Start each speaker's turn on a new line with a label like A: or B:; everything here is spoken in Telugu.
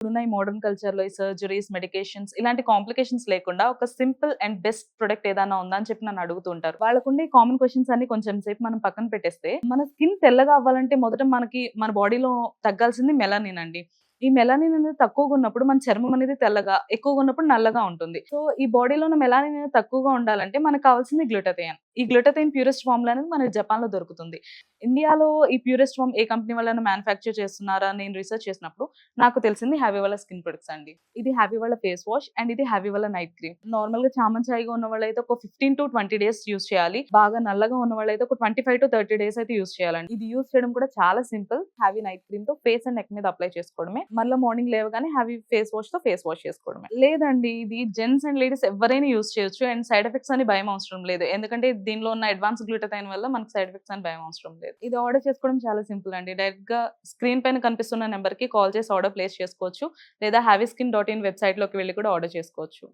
A: ఇప్పుడున్న ఈ మోడర్న్ కల్చర్‌లో ఈ సర్జరీస్, మెడికేషన్స్ ఇలాంటి కాంప్లికేషన్స్ లేకుండా ఒక సింపుల్ అండ్ బెస్ట్ ప్రొడక్ట్ ఏదైనా ఉందా అని చెప్పి నన్ను అడుగుతూ ఉంటారు. వాళ్ళకుండే కామన్ క్వెషన్స్ అన్ని కొంచెం సేపు మనం పక్కన పెట్టేస్తే, మన స్కిన్ తెల్లగా అవ్వాలంటే మొదట మనకి మన బాడీలో తగ్గాల్సింది మెలనిన్ అండి. ఈ మెలనిన్ అనేది తక్కువగా ఉన్నప్పుడు మన చర్మం అనేది తెల్లగా, ఎక్కువగా ఉన్నప్పుడు నల్లగా ఉంటుంది. సో, ఈ బాడీలో ఉన్న మెలనిన్ అనేది తక్కువగా ఉండాలంటే మనకు కావాల్సింది గ్లూటాథియోన్. ఈ గ్లూటాథియోన్ ప్యూరెస్ట్ ఫార్ములా అనేది మనకి జపాన్‌లో దొరుకుతుంది. ఇండియాలో ఈ ప్యూరెస్ట్ ఫార్మ్ ఏ కంపెనీ వాళ్ళైనా మ్యానుఫ్యాక్చర్ చేస్తున్నారా అని నేను రిసర్చ్ చేసినప్పుడు నాకు తెలిసింది హ్యావీ వాళ్ళ స్కిన్ ప్రొడక్ట్స్ అండి. ఇది హ్యావీ వాళ్ళ ఫేస్ వాష్ అండ్ ఇది హ్యావీ వాళ్ళ నైట్ క్రీమ్. నార్మల్‌గా చామంచాయిగా ఉన్న వాళ్ళైతే ఒక 15-20 డేస్ యూజ్ చేయాలి. బాగా నల్లగా ఉన్న వాళ్ళైతే ఒక 25-30 డేస్ అయితే యూజ్ చేయాలండి. ఇది యూజ్ చేయడం కూడా చాలా సింపుల్. హ్యావీ నైట్ క్రీమ్ తో ఫేస్ అండ్ నెక్ మీద అప్లై చేసుకోవడమే. మళ్ళీ మార్నింగ్ లేవగానే హ్యావీ ఫేస్ వాష్ తో ఫేస్ వాష్ చేసుకోవడమే. లేదండి, ఇది జెంట్స్ అండ్ లేడీస్ ఎవరైనా యూజ్ చేయొచ్చు అండ్ సైడ్ ఎఫెక్ట్స్ అని భయం అవసరం లేదు. ఎందుకంటే దీనిలో ఉన్న అడ్వాన్స్ గ్లూటాథైన్ వల్ల మనకు సైడ్ ఎఫెక్ట్స్ అని భయం అవసరం లేదు. ఇది ఆర్డర్ చేసుకోవడం చాలా సింపుల్ అండి. డైరెక్ట్ గా స్క్రీన్ పైన కనిపిస్తున్న నెంబర్ కి కాల్ చేసి ఆర్డర్ ప్లేస్ చేసుకోవచ్చు. లేదా హ్యావీస్కిన్.in వెబ్సైట్ లోకి వెళ్ళి కూడా ఆర్డర్ చేసుకోవచ్చు.